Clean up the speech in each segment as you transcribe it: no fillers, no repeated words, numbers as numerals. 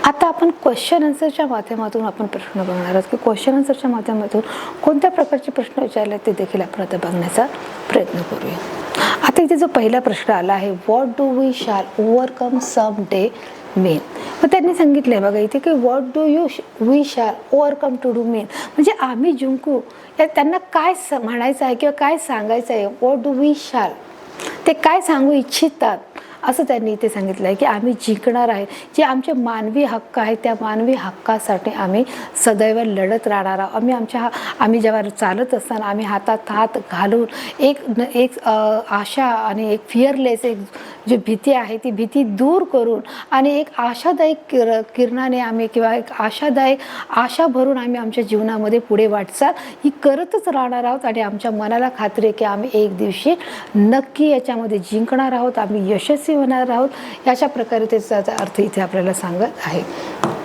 आता आपण क्वेश्चन आन्सरच्या माध्यमातून आपण प्रश्न बघणार आहोत की क्वेश्चन आन्सरच्या माध्यमातून कोणत्या प्रकारचे प्रश्न विचारले ते देखील आपण आता बघण्याचा प्रयत्न करूया. आता इथे जो पहिला प्रश्न आला आहे, what do we shall overcome some day men. मग त्यांनी सांगितलंय बघा इथे की what do we shall overcome to do men, म्हणजे आम्ही जिंकू या त्यांना काय म्हणायचं आहे किंवा काय सांगायचं आहे. व्हॉट डू वी शॅल, ते काय सांगू इच्छितात असं त्यांनी इथे सांगितलं आहे की आम्ही जिंकणार आहे. जे आमचे मानवी हक्क आहेत त्या मानवी हक्कासाठी आम्ही सदैव लढत राहणार आहोत. आम्ही जेव्हा चालत असताना आम्ही हातात हात घालून एक आशा आणि एक फिअरलेस एक जी भीती आहे ती भीती दूर करून आणि एक आशादायक किरणाने आम्ही किंवा एक आशादायक आशा भरून आम्ही आमच्या जीवनामध्ये पुढे वाटचाल ही करतच राहणार आहोत. आणि आमच्या मनाला खात्री आहे की आम्ही एक दिवशी नक्की याच्यामध्ये जिंकणार आहोत, आम्ही यशस्वी होणार आहोत. याच्या प्रकारे त्याचा अर्थ इथे आपल्याला सांगत आहे.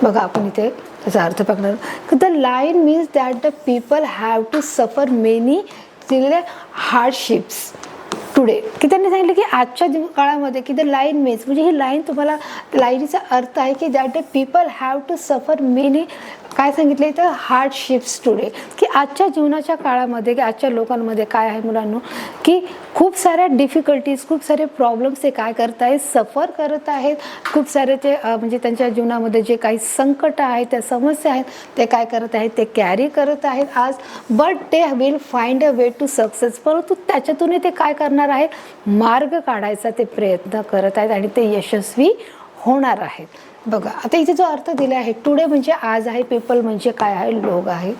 बघा आपण इथे त्याचा अर्थ बघणार. The line means that the people have to suffer many hardships today. की त्यांनी सांगितलं की आजच्या काळामध्ये की द लाईन मीन्स म्हणजे ही लाईन तुम्हाला लाईनीचा अर्थ आहे की that the people have to suffer many काय सांगितलं इथं हार्डशिप्स टुडे. की आजच्या जीवनाच्या काळामध्ये की आजच्या लोकांमध्ये काय आहे मुलांनो की खूप साऱ्या डिफिकल्टीज खूप सारे प्रॉब्लेम्स ते काय करत आहेत सफर करत आहेत. खूप सारे ते म्हणजे त्यांच्या जीवनामध्ये जे काही संकट आहेत त्या समस्या आहेत ते काय करत आहेत ते कॅरी करत आहेत आज. But they will find a way to success, परंतु त्याच्यातून ते काय करणार आहेत मार्ग काढायचा ते प्रयत्न करत आहेत आणि ते यशस्वी होणार आहेत. बघा आता इथे जो अर्थ दिला आहे टुडे म्हणजे आज आहे, पीपल म्हणजे काय आहे लोक आहे.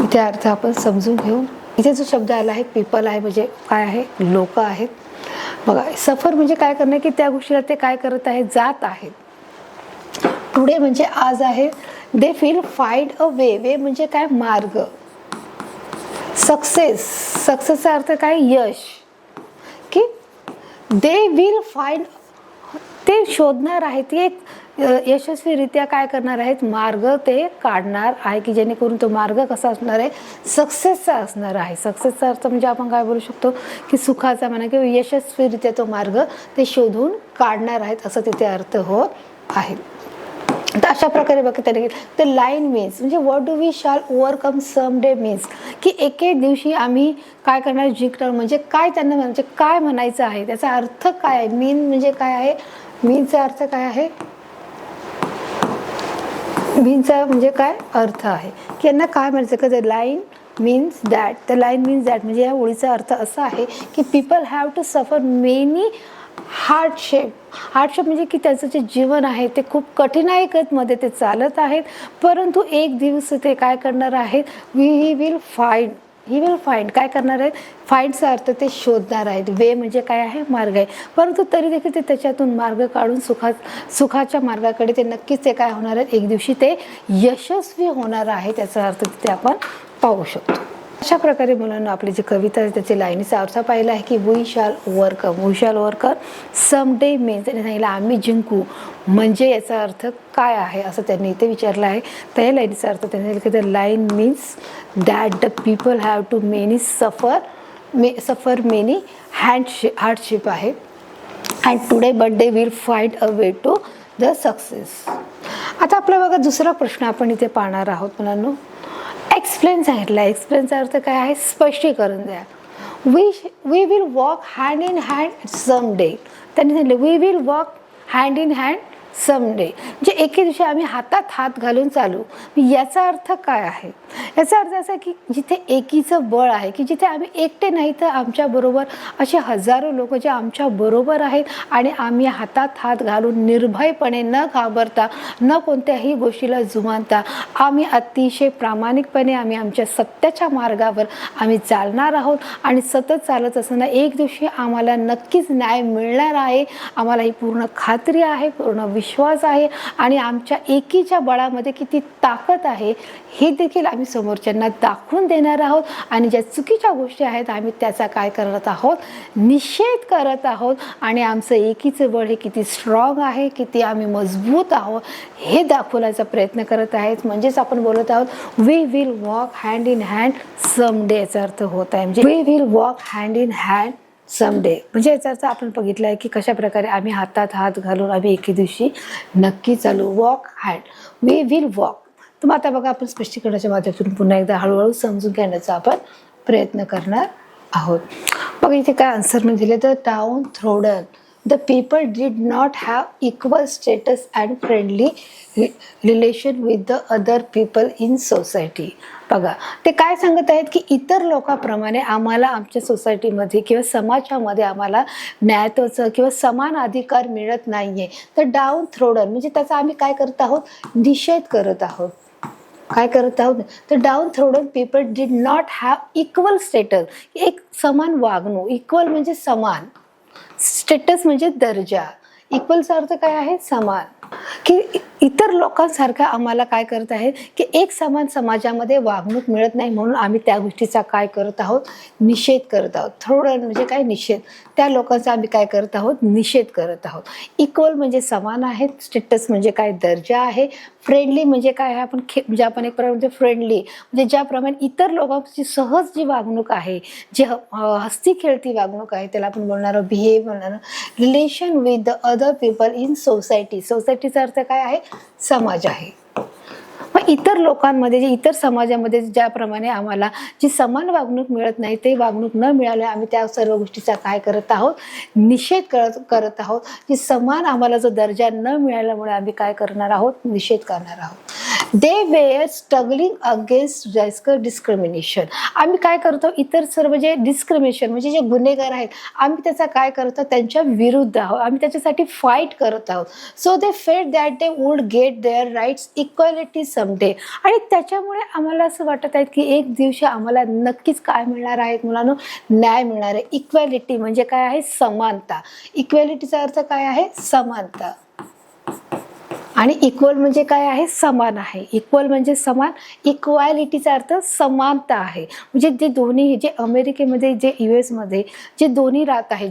इथे अर्थ आपण समजून घेऊ. इथे जो शब्द आला आहे पीपल आहे म्हणजे काय आहे लोक आहेत. बघा सफर म्हणजे काय करणं की त्या गोष्टीला ते काय करत आहेत जात आहेत. टुडे म्हणजे आज आहे. दे विल फाइंड अ वे, वे म्हणजे काय मार्ग. सक्सेसचा अर्थ काय यश. की दे विल फाइंड ते शोधणार आहेत ते एक यशस्वीरित्या काय करणार आहेत मार्ग ते काढणार आहे की जेणेकरून तो मार्ग कसा असणार आहे सक्सेसचा असणार आहे. सक्सेसचा अर्थ म्हणजे आपण काय बोलू शकतो की सुखाचा म्हणा किंवा यशस्वीरित्या तो मार्ग ते शोधून काढणार आहेत असं तिथे अर्थ होत आहे. तर अशा प्रकारे बघा त्याने द लाईन मीन्स म्हणजे what do we shall overcome some day means की एके दिवशी आम्ही काय करणार जिंकणार म्हणजे काय त्यांना म्हणजे काय म्हणायचं आहे त्याचा अर्थ काय आहे. मीन म्हणजे काय आहे, मीनचा अर्थ काय आहे, मीनचा म्हणजे काय अर्थ आहे की यांना काय म्हणायचं का the line means that. The line means that म्हणजे या ओळीचा अर्थ असा आहे की people have to suffer many hardship म्हणजे की त्याचं जे जीवन आहे ते खूप कठीणाईमध्ये ते चालत आहेत. परंतु एक दिवस ते काय करणार आहेत ही विल फाइंड काय करणार आहेत फाइंडचा अर्थ ते शोधणार आहेत. वे म्हणजे काय आहे मार्ग आहे. परंतु तरी देखील ते त्याच्यातून मार्ग काढून सुखाच्या मार्गाकडे ते नक्कीच ते काय होणार आहेत एक दिवशी ते यशस्वी होणार आहे. त्याचा अर्थ तिथे आपण पाहू शकतो. अशा प्रकारे मुलांना आपली जी कविता आहे त्याची लाईनीचा अर्थ पाहिला आहे की we shall overcome some day means त्यांनी सांगितलं आम्ही जिंकू म्हणजे याचा अर्थ काय आहे असं त्यांनी इथे विचारलं आहे. तर या लाईनीचा अर्थ त्यांनी सांगितलं की the line means that the people have to suffer many hardship आहे and today but they will find a way to the success. आता आपला बघा दुसरा प्रश्न आपण इथे पाहणार आहोत मुलांनो. एक्सप्लेन सांगितलं. एक्सप्लेनचा अर्थ काय आहे स्पष्टीकरण द्या. We will walk hand in hand some day. त्यांनी सांगितलं we will walk hand in hand some day म्हणजे एके दिवशी आम्ही हातात हात घालून चालू. याचा अर्थ काय आहे, याचा अर्थ असा की जिथे एकीचं बळ आहे की जिथे आम्ही एकटे नाही तर आमच्याबरोबर असे हजारो लोक जे आमच्या बरोबर आहेत आणि आम्ही हातात हात घालून निर्भयपणे न घाबरता न कोणत्याही गोष्टीला जुमानता आम्ही अतिशय प्रामाणिकपणे आम्ही आमच्या सत्याच्या मार्गावर आम्ही चालणार आहोत. आणि सतत चालत असताना एक दिवशी आम्हाला नक्कीच न्याय मिळणार आहे. आम्हाला ही पूर्ण खात्री आहे, पूर्ण विश्वास आहे आणि आमच्या एकीच्या बळामध्ये किती ताकद आहे हे देखील आम्ही समोरच्यांना दाखवून देणार आहोत. आणि ज्या चुकीच्या गोष्टी आहेत आम्ही त्याचा काय करत आहोत निषेध करत आहोत. आणि आमचं एकीचं बळ हे किती स्ट्रॉंग आहे, किती आम्ही मजबूत आहोत हे दाखवण्याचा प्रयत्न करत आहेत. म्हणजेच आपण बोलत आहोत we will walk hand in hand some day. याचा अर्थ होत आहे म्हणजे we will walk hand in hand someday म्हणजे याचा अर्थ आपण बघितलं आहे की कशा प्रकारे आम्ही हातात हात घालून आम्ही एके दिवशी नक्की चालू. Walk hand we will walk. तर मग आता बघा आपण स्पष्टीकरणाच्या माध्यमातून पुन्हा एकदा हळूहळू समजून घेण्याचा आपण प्रयत्न करणार आहोत. बघा इथे काय आन्सर दिले तर down थ्रोडन the people did not have equal status and friendly relation with the other people in society. बघा ते काय सांगत आहेत की इतर लोकांप्रमाणे आम्हाला आमच्या सोसायटीमध्ये किंवा समाजामध्ये आम्हाला न्यायत्वाचं किंवा समान अधिकार मिळत नाहीये. तर डाऊन थ्रोडन म्हणजे त्याचा आम्ही काय करत आहोत, निषेध करत आहोत. काय करत आहोत तर downtrodden people did not have equal status. एक समान वागणूक. इक्वल म्हणजे समान, स्टेटस म्हणजे दर्जा. इक्वलचा अर्थ काय आहे, समान. की इतर लोकांसारखं आम्हाला काय करत आहे की एक समान समाजामध्ये वागणूक मिळत नाही, म्हणून आम्ही त्या गोष्टीचा काय करत आहोत, निषेध करत आहोत. थोडं म्हणजे काय, निषेध. त्या लोकांचा आम्ही काय करत आहोत, निषेध करत आहोत. इक्वल म्हणजे समान आहे, स्टेटस म्हणजे काय, दर्जा आहे. फ्रेंडली म्हणजे काय आहे, म्हणजे आपण एक प्रकारे फ्रेंडली म्हणजे ज्याप्रमाणे इतर लोकांची सहज जी वागणूक आहे, जी हस्ती खेळती वागणूक आहे, त्याला आपण बोलणार बिहेव बोलणार. Relation with the other people in society. सोसायटीचा अर्थ काय आहे, समाज आहे. मग इतर लोकांमध्ये जे इतर समाजामध्ये ज्याप्रमाणे आम्हाला जी समान वागणूक मिळत नाही, ते वागणूक न मिळाले आम्ही त्या सर्व गोष्टीचा काय करत आहोत, निषेध करत आहोत. की समान आम्हाला जो दर्जा न मिळाल्यामुळे आम्ही काय करणार आहोत, निषेध करणार आहोत. They were struggling against racial discrimination. आम्ही काय करतो, इतर सर्व जे डिस्क्रिमिनेशन म्हणजे जे गुन्हेगार आहेत, आम्ही त्याचा काय करतो, त्यांच्या विरुद्ध आहोत. आम्ही त्याच्यासाठी फाईट करत आहोत. So they felt that they would get their rights equality someday. आणि त्याच्यामुळे आम्हाला असं वाटत आहे की एक दिवशी आम्हाला नक्कीच काय मिळणार आहे मुलांनो, न्याय मिळणार आहे. इक्वॅलिटी म्हणजे काय आहे, समानता. इक्वॅलिटीचा अर्थ काय आहे, समानता. आणि इक्वल म्हणजे काय आहे, समान आहे. इक्वल म्हणजे समान. इक्वॅलिटीचा अर्थ समानता आहे. म्हणजे जे दोन्ही, जे अमेरिकेमध्ये, जे US मध्ये जे दोन्ही राहत आहे,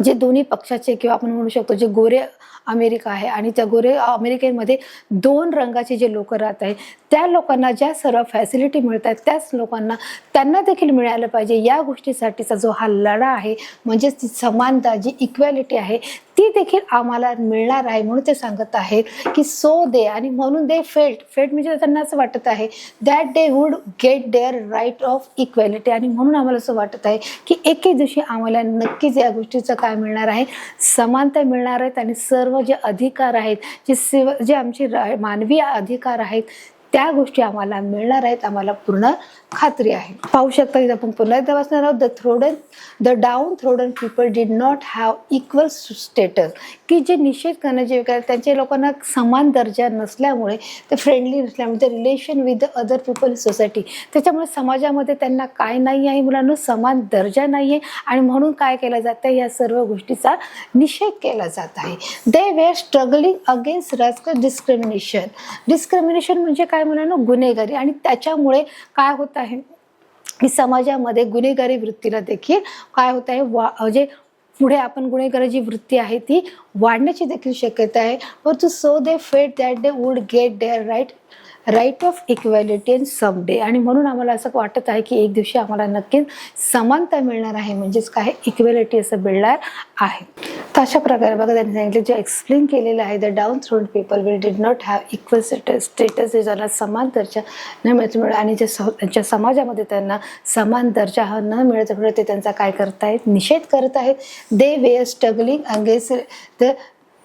जे दोन्ही पक्षाचे किंवा आपण म्हणू शकतो जे गोरे अमेरिका आहे आणि त्या गोरे अमेरिकेमध्ये दोन रंगाचे जे लोक राहत आहेत, त्या लोकांना ज्या सर्व फॅसिलिटी मिळतात त्याच लोकांना त्यांना देखील मिळालं पाहिजे. या गोष्टीसाठीचा जो हा लढा आहे, म्हणजेच ती समानता, जी इक्वॅलिटी आहे, ती देखील आम्हाला मिळणार आहे. म्हणून ते सांगत आहेत की सो दे, आणि म्हणून दे फेल्ट म्हणजे त्यांना असं वाटत आहे that they would get their right of equality. आणि म्हणून आम्हाला असं वाटत आहे की एके दिवशी आम्हाला नक्कीच या गोष्टीचं काय मिळणार आहे, समानता मिळणार आहेत. आणि सर्व जे अधिकार आहेत, जे आमचे मानवी अधिकार आहेत, त्या गोष्टी आम्हाला मिळणार आहेत. आम्हाला पूर्ण खात्री आहे. पाहू शकता की आपण पुन्हा एकदा वाचणार आहोत. The downtrodden people did not have equal status. की जे निषेध करण्याचे त्यांच्या लोकांना समान दर्जा नसल्यामुळे, ते फ्रेंडली नसल्यामुळे, ते relation with the other people in society, त्याच्यामुळे समाजामध्ये त्यांना काय नाही आहे मुलांना, समान दर्जा नाही आहे. आणि म्हणून काय केलं जातं, या सर्व गोष्टीचा निषेध केला जात आहे. They were struggling against racial discrimination. Discrimination म्हणजे काय मुलांना, गुन्हेगारी. आणि त्याच्यामुळे काय होत आहे की समाजामध्ये गुन्हेगारी वृत्तीला देखील काय होत आहे, जे पुढे आपण गुन्हेगाराची वृत्ती आहे ती वाढण्याची देखील शक्यता आहे. परंतु so they felt that they would get their right of equality and someday. आणि म्हणून आम्हाला असं वाटत आहे की एक दिवशी आम्हाला नक्कीच समानता मिळणार आहे, म्हणजेच काय, इक्वॅलिटी असं मिळणार आहे. तर अशा प्रकारे बघा त्यांनी सांगितलं, जे एक्सप्लेन केलेलं आहे, the down thrown people will did not have equal status, ज्यांना समान दर्जा न मिळत, आणि त्यांच्या समाजामध्ये त्यांना समान दर्जा हा न मिळत, ते त्यांचा काय करतायत, निषेध करत आहेत. They were struggling against the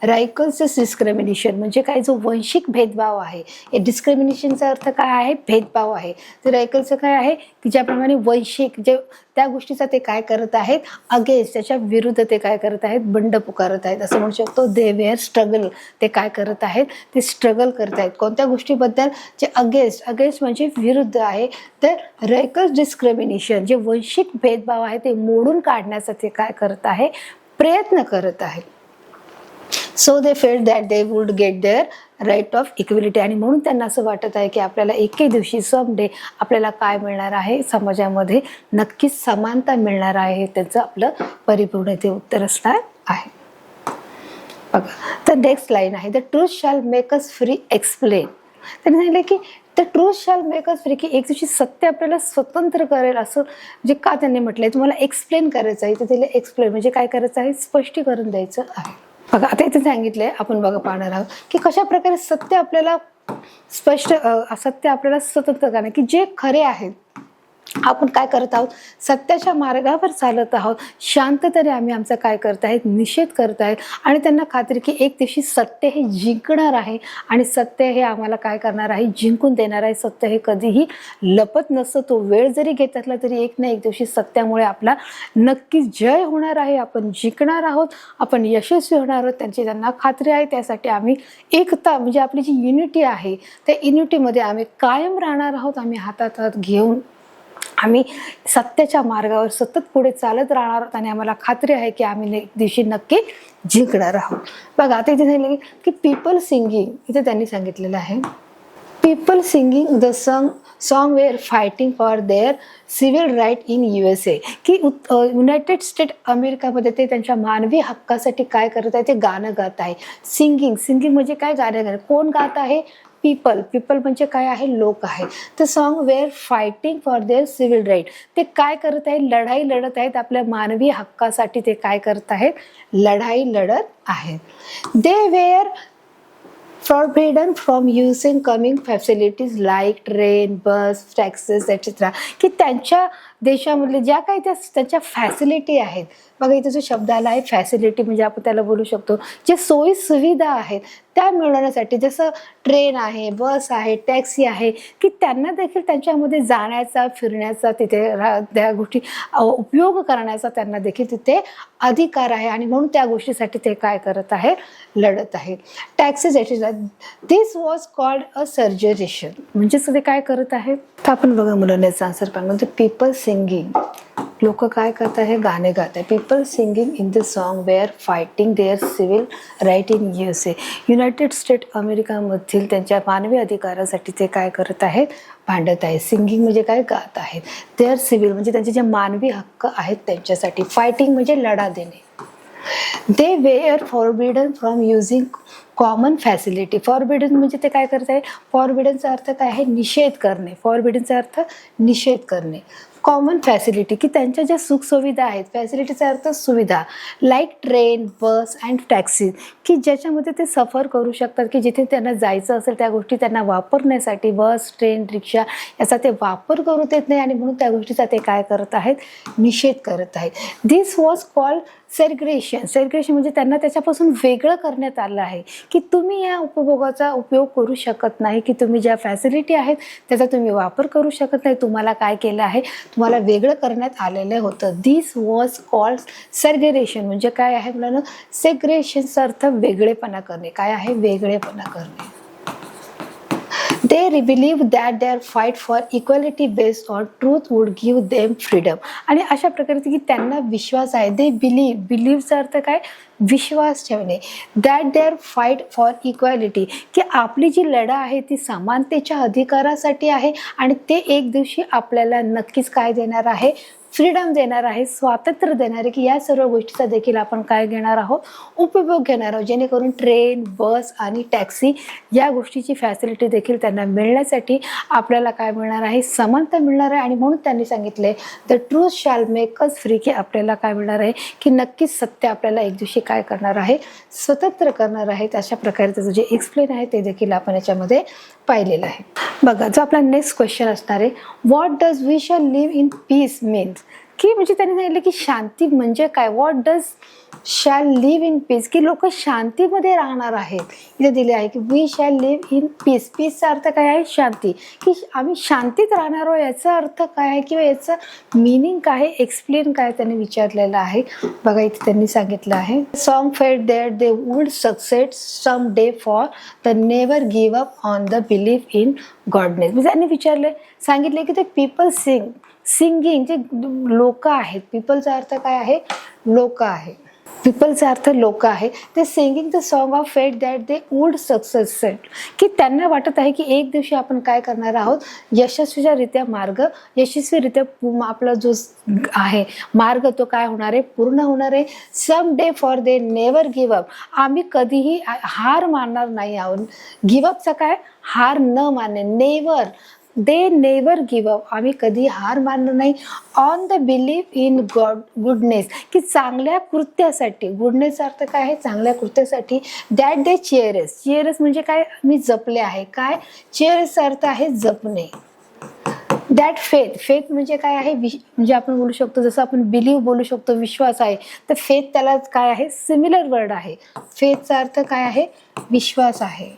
racial discrimination. म्हणजे काय, जो वंशिक भेदभाव आहे, डिस्क्रिमिनेशनचा अर्थ काय आहे, भेदभाव आहे. तर रायकल्सचं काय आहे की ज्याप्रमाणे वंशिक, जे त्या गोष्टीचा ते काय करत आहेत, अगेन्स्ट, त्याच्या विरुद्ध ते काय करत आहेत, बंड पुकारत आहेत, असं म्हणू शकतो. दे वेअर स्ट्रगल, ते काय करत आहेत, ते स्ट्रगल करत आहेत. कोणत्या गोष्टीबद्दल, जे अगेन्स्ट म्हणजे विरुद्ध आहे. तर रायकल्स डिस्क्रिमिनेशन, जे वंशिक भेदभाव आहे ते मोडून काढण्याचा ते काय करत आहे, प्रयत्न करत आहे. So they felt that they would get their right of equality. आणि म्हणून त्यांना असं वाटत आहे की आपल्याला एके दिवशी समडे आपल्याला काय मिळणार आहे, समाजामध्ये नक्कीच समानता मिळणार आहे. त्यांचं आपलं परिपूर्ण ते उत्तर असणार आहे. बघा, तर नेक्स्ट लाईन आहे, the truth shall make us free explain. त्यांनी सांगितलं की the truth shall make us free, की एक दिवशी सत्य आपल्याला स्वतंत्र करेल, असं जे का त्यांनी म्हटलंय. तुम्हाला एक्सप्लेन करायचं आहे, तर त्याला एक्सप्लेन म्हणजे काय करायचं आहे, स्पष्टीकरण द्यायचं आहे. बघा आता इथे सांगितलंय, आपण बघा पाहणार आहोत की कशा प्रकारे सत्य आपल्याला सत्य आपल्याला स्वतंत्र करणे, की जे खरे आहेत आपण काय करत आहोत, सत्याच्या मार्गावर चालत आहोत, शांततेने आम्ही आमचा काय करत आहेत, निषेध करत आहेत. आणि त्यांना खात्री की एक दिवशी सत्य हे जिंकणार आहे आणि सत्य हे आम्हाला काय करणार आहे, जिंकून देणार आहे. सत्य हे कधीही लपत नसतं, तो वेळ जरी घेत असला तरी एक ना एक दिवशी सत्यामुळे आपला नक्कीच जय होणार आहे, आपण जिंकणार आहोत, आपण यशस्वी होणार आहोत, त्यांना खात्री आहे. त्यासाठी आम्ही एकता म्हणजे आपली जी युनिटी आहे त्या युनिटीमध्ये आम्ही कायम राहणार आहोत. आम्ही हातात हात घेऊन आम्ही सत्याच्या मार्गावर सतत पुढे चालत राहणार आहोत आणि आम्हाला खात्री आहे की आम्ही एक दिवशी नक्की जिंकणार आहोत. बघा आता इथे सांगितलं की पीपल सिंगिंग, इथे त्यांनी सांगितलेलं आहे people singing the song were fighting for their civil right in USA, की युनायटेड स्टेट अमेरिकामध्ये ते त्यांच्या मानवी हक्कासाठी काय करत आहे, ते गाणं गात आहे. सिंगिंग म्हणजे काय, गाणं गाणं. कोण गात आहे, पीपल म्हणजे काय आहे, लोक आहे. तर song were fighting for their civil right, ते काय करत आहेत, लढाई लढत आहेत आपल्या मानवी हक्कासाठी. ते काय करत आहेत, लढाई लढत आहेत. They wear forbidden from using coming facilities like train, bus, taxis, etc. की त्यांच्या देशामधले ज्या काही त्यांच्या फॅसिलिटी आहेत. बघा इथे जो शब्द आला आहे फॅसिलिटी, म्हणजे आपण त्याला बोलू शकतो जे सोयी सुविधा आहेत त्या मिळवण्यासाठी, जसं ट्रेन आहे, बस आहे, टॅक्सी आहे, की त्यांना देखील त्यांच्यामध्ये जाण्याचा, फिरण्याचा, तिथे त्या गोष्टी उपयोग करण्याचा त्यांना देखील तिथे अधिकार आहे. आणि म्हणून त्या गोष्टीसाठी ते काय करत आहे, लढत आहेत. टॅक्सीज this was called a segregation, म्हणजेच ते काय करत आहेत. तर आपण बघा मुलांचा आन्सर पाहिजे. पीपल सिंगिंग, लोक काय करत आहे, गाणे गात आहे. People singing in the song were fighting their civil right in USA, United State अमेरिकामधील त्यांच्या मानवी अधिकारासाठी ते काय करत आहेत, भांडत आहे. सिंगिंग म्हणजे काय, गात आहेत. देअर सिव्हिल म्हणजे त्यांचे जे मानवी हक्क आहेत त्यांच्यासाठी. फायटिंग म्हणजे लढा देणे. They were forbidden from using common facility. Forbidden म्हणजे ते काय करत आहे, फॉरबिडनचा अर्थ काय आहे, निषेध करणे. फॉरबिडनचा अर्थ निषेध करणे. कॉमन फॅसिलिटी की त्यांच्या ज्या सुखसुविधा आहेत, फॅसिलिटीचा अर्थ सुविधा, like train, bus and taxi, की ज्याच्यामध्ये ते सफर करू शकतात, की जिथे त्यांना जायचं असेल त्या गोष्टी त्यांना वापरण्यासाठी बस, ट्रेन, रिक्षा याचा ते वापर करू देत नाही आणि म्हणून त्या गोष्टीचा ते काय करत आहेत, निषेध करत आहेत. दिस वॉज कॉल्ड सेग्रेशन. सेग्रेशन म्हणजे त्यांना त्याच्यापासून वेगळं करण्यात आलं आहे, की तुम्ही या उपभोगाचा उपयोग करू शकत नाही, की तुम्ही ज्या फॅसिलिटी आहेत त्याचा तुम्ही वापर करू शकत नाही. तुम्हाला काय केलं आहे, तुम्हाला वेगळं करण्यात आलेलं होतं. दिस वॉज कॉल्ड सेग्रेशन म्हणजे काय आहे मुलांना, सेग्रेशनचा अर्थ वेगळेपणा करणे. काय आहे, वेगळेपणा करणे. They believe that their fight for equality based on truth would give them freedom. आणि अशा प्रकारे की त्यांना विश्वास आहे. They believe अर्थ काय, विश्वास ठेवणे. That their fight for equality की आपली जी लढा आहे ती समानतेच्या अधिकारासाठी आहे आणि ते एक दिवशी आपल्याला नक्कीच काय देणार आहे, फ्रीडम देणार आहे, स्वातंत्र्य देणार आहे, की या सर्व गोष्टीचा देखील आपण काय घेणार आहोत, उपयोग घेणार आहोत. जेणेकरून ट्रेन, बस आणि टॅक्सी या गोष्टीची फॅसिलिटी देखील त्यांना मिळण्यासाठी आपल्याला काय मिळणार आहे, समानता मिळणार आहे. आणि म्हणून त्यांनी सांगितले the truth shall make us free, की आपल्याला काय मिळणार आहे, की नक्कीच सत्य आपल्याला एक दिवशी काय करणार आहे, स्वतंत्र करणार आहे. अशा प्रकारे त्याचं जे एक्सप्लेन आहे ते देखील आपण याच्यामध्ये पाहिलेलं आहे. बघा जो आपला नेक्स्ट क्वेश्चन असणार आहे, what does we shall live in peace means, की म्हणजे त्यांनी सांगितलं की शांती म्हणजे काय. What does shall live in peace, की लोक शांतीमध्ये राहणार आहेत. इथे दिले आहे की we shall live in peace. पीसचा अर्थ काय आहे, शांती, की आम्ही शांतीत राहणार आहोत. याचा अर्थ काय आहे किंवा याचं मिनिंग काय आहे, एक्सप्लेन काय त्यांनी विचारलेलं आहे. बघा इथे त्यांनी सांगितलं आहे, song fed that they would succeed some day for the never give up on the belief in goodness. म्हणजे त्यांनी सांगितले की ते पीपल सिंगिंग जे लोक आहेत, पीपलचा अर्थ काय आहे, लोक आहे. पीपलचा अर्थ लोक आहे. ते सिंगिंग द सॉन्ग ऑफ फेट दॅट दे वुड सक्सेसफुल, की त्यांना वाटत आहे की एक दिवशी आपण काय करणार आहोत, यशस्वीरित्या यशस्वीरित्या आपला जो आहे मार्ग तो काय होणार आहे, पूर्ण होणार आहे. Some day for they never give up, आम्ही कधीही हार मानणार नाही आहोत. गिव्हअपचा काय, हार न मानणे, नेवर, दे नेवर गिव्ह अप, आम्ही कधी हार मानणार नाही. On the belief in God goodness, की चांगल्या कृत्यासाठी, गुडनेसचा अर्थ काय आहे, चांगल्या कृत्यासाठी. दॅट दे चेअरस म्हणजे काय, मी जपले आहे. काय, चेअरसचा अर्थ आहे जपणे. दॅट फेथ म्हणजे काय आहे, म्हणजे आपण बोलू शकतो, जसं आपण बिलीव्ह बोलू शकतो, विश्वास आहे, तर फेथ त्याला काय आहे, सिमिलर वर्ड आहे. फेथचा अर्थ काय आहे, विश्वास आहे.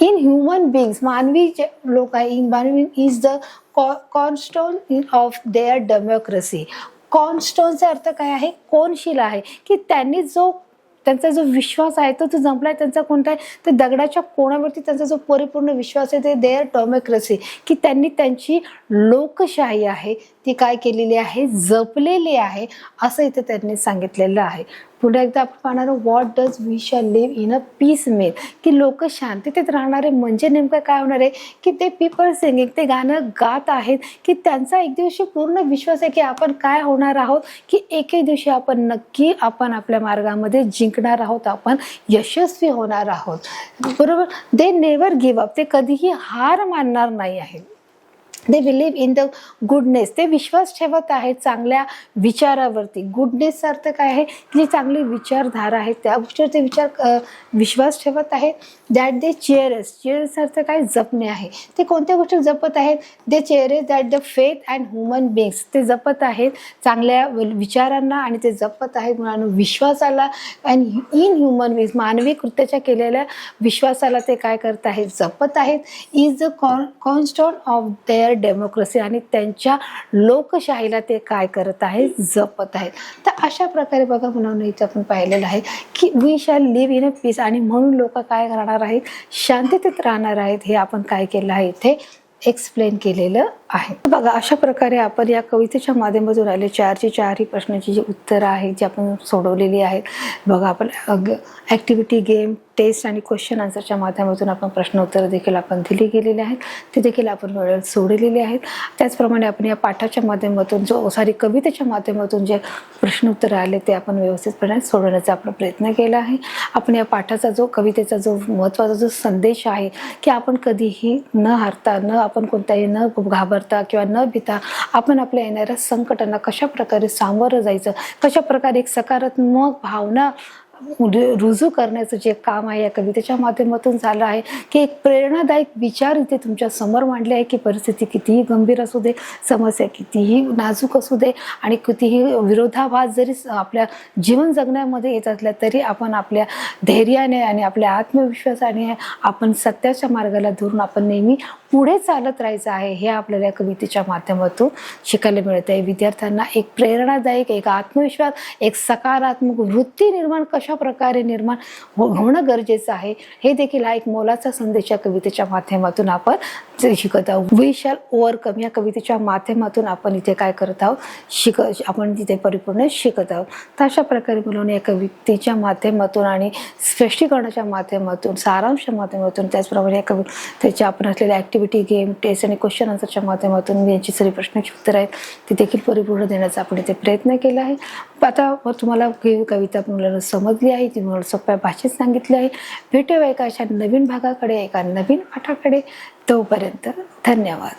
इन ह्युमन बीइंग्स, मानवी जे लोक आहे, इन मानवी is the cornerstone of their democracy. कॉर्नस्टोनचा अर्थ काय आहे, कोनशीला आहे, की त्यांनी त्यांचा जो विश्वास आहे तो जमलाय. त्यांचा कोणता आहे, तर दगडाच्या कोणावरती त्यांचा जो परिपूर्ण विश्वास आहे, ते देअर डेमोक्रेसी, की त्यांनी त्यांची लोकशाही आहे ती काय केलेली आहे, जपलेली आहे, असं इथे त्यांनी सांगितलेलं आहे. पुढे एकदा आपण पाहणार what does we shall live in a peace mail, की लोक शांततेत राहणारे म्हणजे नेमकं काय होणार आहे, की ते पीपल सिंगिंग, ते गाणं गात आहेत, की त्यांचा एक दिवशी पूर्ण विश्वास आहे की आपण काय होणार आहोत, की एके दिवशी आपण नक्की आपण आपल्या मार्गामध्ये जिंकणार आहोत, आपण यशस्वी होणार आहोत. बरोबर. दे नेवर गिव्ह अप, ते कधीही हार मानणार नाही आहे. दे बिलीव्ह इन द गुडनेस, ते विश्वास ठेवत आहेत चांगल्या विचारावरती. गुडनेसचा अर्थ काय आहे, जी चांगली विचारधारा आहे त्या गोष्टीवर ते विश्वास ठेवत आहेत. दॅट दे चेअरचा अर्थ काय, जपणे आहे. ते कोणत्या गोष्टी जपत आहेत, they cherish that the faith and human beings, ते जपत आहेत चांगल्या विचारांना आणि ते जपत आहेत मुलांना विश्वासाला. अँड इन ह्युमन बीइंग्स, मानवी कृत्याच्या केलेल्या विश्वासाला ते काय करत आहेत, जपत आहेत. Is the cornerstone of their democracy, आणि त्यांच्या लोकशाहीला ते काय करत आहेत, जपत आहेत. तर अशा प्रकारे बघा मुलांना इथे आपण पाहिलेलं आहे की we shall live in a peace, आणि म्हणून लोक काय करणार आहेत, शांततेत राहणार आहेत. हे आपण काय केलं आहे, इथे एक्सप्लेन केलेलं आहे. बघा अशा प्रकारे आपण या कवितेच्या माध्यमातून आले चारही प्रश्नांची जी उत्तरं आहेत जी आपण सोडवलेली आहेत. बघा आपण ॲक्टिव्हिटी, गेम, टेस्ट आणि क्वेश्चन आन्सरच्या माध्यमातून आपण प्रश्न उत्तरं देखील आपण दिली गेलेली आहेत, ते देखील आपण वेळेवर सोडलेली आहेत. त्याचप्रमाणे आपण या पाठाच्या माध्यमातून कवितेच्या माध्यमातून जे प्रश्न उत्तरं आले ते आपण व्यवस्थितपणे सोडवण्याचा आपला प्रयत्न केला आहे. आपण या पाठाचा कवितेचा महत्त्वाचा जो संदेश आहे की आपण कधीही न हारता, आपण कोणत्याही न घाबरता किंवा न भीता आपण आपल्या येणाऱ्या संकटांना कशा प्रकारे सामोरं जायचं, कशा प्रकारे एक सकारात्मक भावना रुजू करण्याचं जे काम आहे या कवितेच्या माध्यमातून झालं आहे, की एक प्रेरणादायक विचार इथे तुमच्या समोर मांडले आहे की परिस्थिती कितीही गंभीर असू दे, समस्या कितीही नाजूक असू दे आणि कितीही विरोधाभास जरी आपल्या जीवन जगण्यामध्ये येत असल्या तरी आपण आपल्या धैर्याने आणि आपल्या आत्मविश्वासाने आपण सत्याच्या मार्गाला धरून आपण नेहमी पुढे चालत राहायचं आहे. हे आपल्याला कवितेच्या माध्यमातून शिकायला मिळत आहे. विद्यार्थ्यांना एक प्रेरणादायक, एक आत्मविश्वास, एक सकारात्मक वृत्ती कशा प्रकारे निर्माण होणं गरजेचं आहे हे देखील हा एक मोलाचा संदेश या कवितेच्या माध्यमातून आपण शिकत आहोत. वी शॅल ओव्हरकम या कवितेच्या माध्यमातून आपण इथे काय करत आहोत, आपण तिथे परिपूर्ण शिकत आहोत. तर अशा प्रकारे मुलांनी या कवितेच्या माध्यमातून आणि स्पष्टीकरणाच्या माध्यमातून, सारांशच्या माध्यमातून, त्याचप्रमाणे या कवितेच्या आपण असलेल्या ॲक्टिव्हिटी, गेम, टेस्ट आणि क्वेश्चन आन्सरच्या माध्यमातून यांची सर्व प्रश्नाची उत्तरं आहेत ती देखील परिपूर्ण देण्याचा आपण इथे प्रयत्न केला आहे. आता तुम्हाला कविता मुलांना समजली आहे, ती मुलांना सोप्या भाषेत सांगितली आहे. भेटूया एका अशा नवीन भागाकडे, एका नवीन पाठाकडे. तोपर्यंत धन्यवाद.